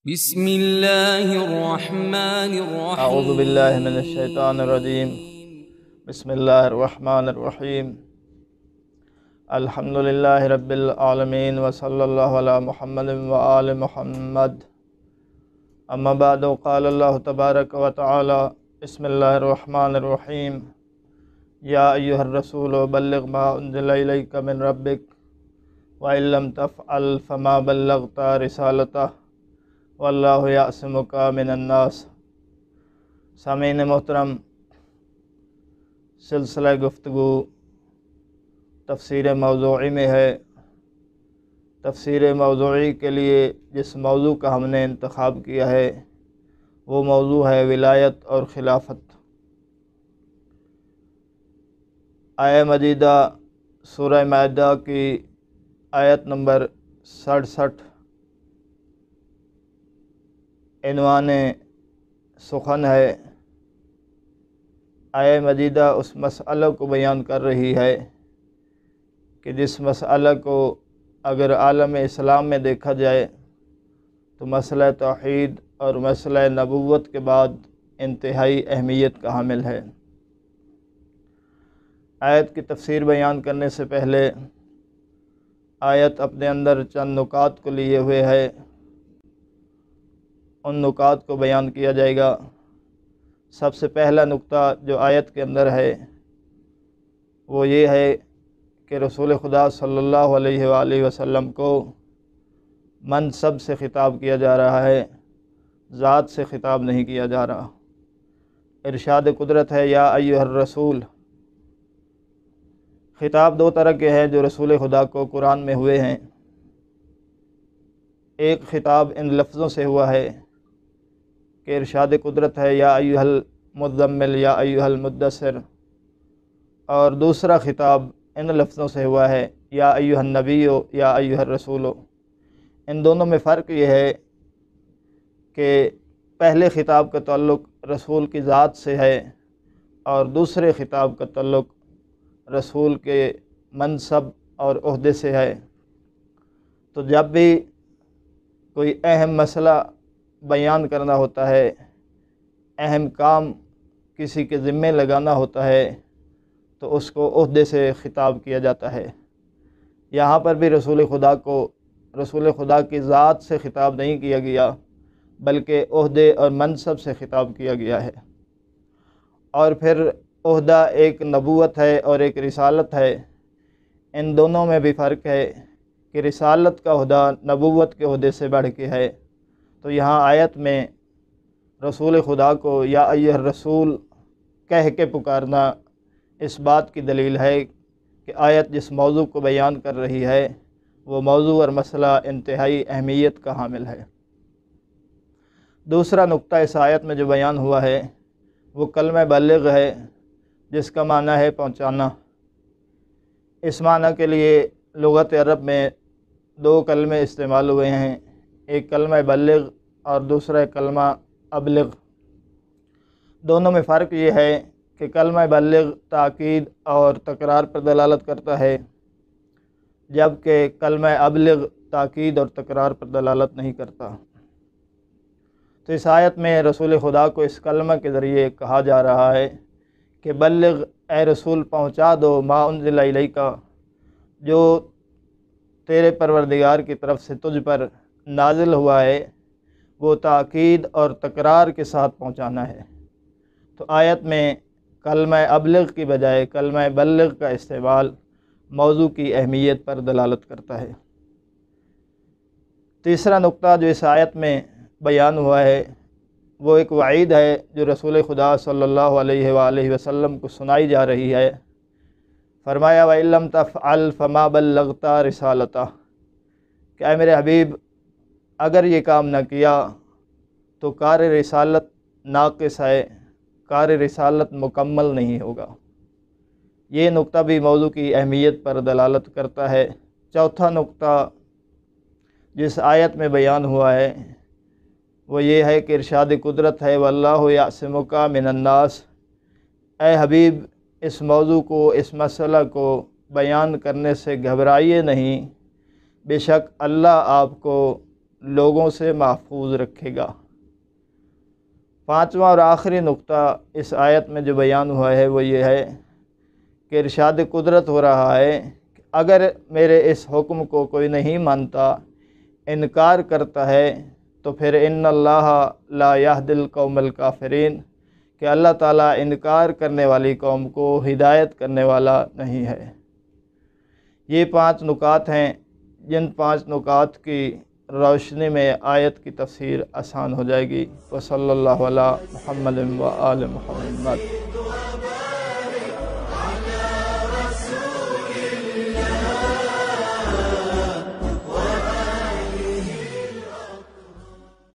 بسم اللہ الرحمن الرحیم اعوذ باللہ من الشیطان الرجیم بسم اللہ الرحمن الرحیم الحمدللہ رب العالمین وصلی اللہ علی محمد وآل محمد اما بعد قال اللہ تبارک و تعالی بسم اللہ الرحمن الرحیم یا ایہا الرسول بلغ ما انزل الیک من ربک وإن لم تفعل فما بلغت رسالتہ واللہ یعصمک من الناس۔ سامعین محترم، سلسلہ گفتگو تفسیر موضوعی میں ہے۔ تفسیر موضوعی کے لیے جس موضوع کا ہم نے انتخاب کیا ہے وہ موضوع ہے ولایت اور خلافت۔ آیہ مجیدہ سورہ مائدہ کی آیت نمبر 67 عنوان سخن ہے۔ آیہ مجیدہ اس مسئلہ کو بیان کر رہی ہے کہ جس مسئلہ کو اگر عالم اسلام میں دیکھا جائے تو مسئلہ توحید اور مسئلہ نبوت کے بعد انتہائی اہمیت کا حامل ہے۔ آیت کی تفسیر بیان کرنے سے پہلے آیت اپنے اندر چند نکات کو لیے ہوئے ہے، ان نکات کو بیان کیا جائے گا۔ سب سے پہلا نکتہ جو آیت کے اندر ہے وہ یہ ہے کہ رسول خدا صلی اللہ علیہ وآلہ وسلم کو منصب سے خطاب کیا جا رہا ہے، ذات سے خطاب نہیں کیا جا رہا۔ ارشاد قدرت ہے یا ایھا الرسول۔ خطاب دو طرح کے ہیں جو رسول خدا کو قرآن میں ہوئے ہیں۔ ایک خطاب ان لفظوں سے ہوا ہے کہ ارشاد قدرت ہے یا ایھا المزمل یا ایھا المدثر، اور دوسرا خطاب ان لفظوں سے ہوا ہے یا ایھا النبی یا ایھا الرسول۔ ان دونوں میں فرق یہ ہے کہ پہلے خطاب کا تعلق رسول کی ذات سے ہے اور دوسرے خطاب کا تعلق رسول کے منصب اور عہدے سے ہے۔ تو جب بھی کوئی اہم مسئلہ بیان کرنا ہوتا ہے، اہم کام کسی کے ذمے لگانا ہوتا ہے تو اس کو عہدے سے خطاب کیا جاتا ہے۔ یہاں پر بھی رسول خدا کی ذات سے خطاب نہیں کیا گیا بلکہ عہدے اور منصب سے خطاب کیا گیا ہے۔ اور پھر عہدہ ایک نبوت ہے اور ایک رسالت ہے۔ ان دونوں میں بھی فرق ہے کہ رسالت کا عہدہ نبوت کے عہدے سے بڑھ کے ہے۔ تو یہاں آیت میں رسول خدا کو یا ایھا الرسول کہہ کے پکارنا اس بات کی دلیل ہے کہ آیت جس موضوع کو بیان کر رہی ہے وہ موضوع اور مسئلہ انتہائی اہمیت کا حامل ہے۔ دوسرا نکتہ اس آیت میں جو بیان ہوا ہے وہ کلمہ بلغ ہے، جس کا معنی ہے پہنچانا۔ اس معنی کے لیے لغت عرب میں دو کلمے استعمال ہوئے ہیں، ایک کلمہ بلغ اور دوسرا کلمہ ابلغ۔ دونوں میں فرق یہ ہے کہ کلمہ بلغ تاکید اور تکرار پر دلالت کرتا ہے، جبکہ کلمہ ابلغ تاکید اور تکرار پر دلالت نہیں کرتا۔ تو اس آیت میں رسول خدا کو اس کلمہ کے ذریعے کہا جا رہا ہے کہ بلغ، اے رسول پہنچا دو ما انزل الیک، جو تیرے پروردگار کی طرف سے تجھ پر نازل ہوا ہے وہ تاکید اور تکرار کے ساتھ پہنچانا ہے۔ تو آیت میں کلمہ ابلغ کی بجائے کلمہ بلغ کا استعمال موضوع کی اہمیت پر دلالت کرتا ہے۔ تیسرا نکتہ جو اس آیت میں بیان ہوا ہے وہ ایک وعید ہے جو رسول خدا صلی اللہ علیہ وآلہ وسلم کو سنائی جا رہی ہے۔ فرمایا وَإِن لَّمْ تَفْعَلْ فَمَا بَلَّغْتَ رِسَالَتَهُ، کہ اے میرے حبیب اگر یہ کام نہ کیا تو کار رسالت ناقص ہے، کار رسالت مکمل نہیں ہوگا۔ یہ نکتہ بھی موضوع کی اہمیت پر دلالت کرتا ہے۔ چوتھا نکتہ جس آیت میں بیان ہوا ہے وہ یہ ہے کہ ارشاد قدرت ہے واللہ یعصمک من الناس۔ اے حبیب اس موضوع کو، اس مسئلہ کو بیان کرنے سے گھبرائیے نہیں، بے شک اللہ آپ کو لوگوں سے محفوظ رکھے گا۔ پانچواں اور آخری نقطہ اس آیت میں جو بیان ہوا ہے وہ یہ ہے کہ ارشاد قدرت ہو رہا ہے کہ اگر میرے اس حکم کو کوئی نہیں مانتا، انکار کرتا ہے، تو پھر ان اللہ لا یہدی القوم الکافرین، کہ اللہ تعالیٰ انکار کرنے والی قوم کو ہدایت کرنے والا نہیں ہے۔ یہ 5 نکات ہیں جن 5 نکات کی روشنی میں آیت کی تفسیر آسان ہو جائے گی۔ وصلی اللہ علی محمد و آل محمد۔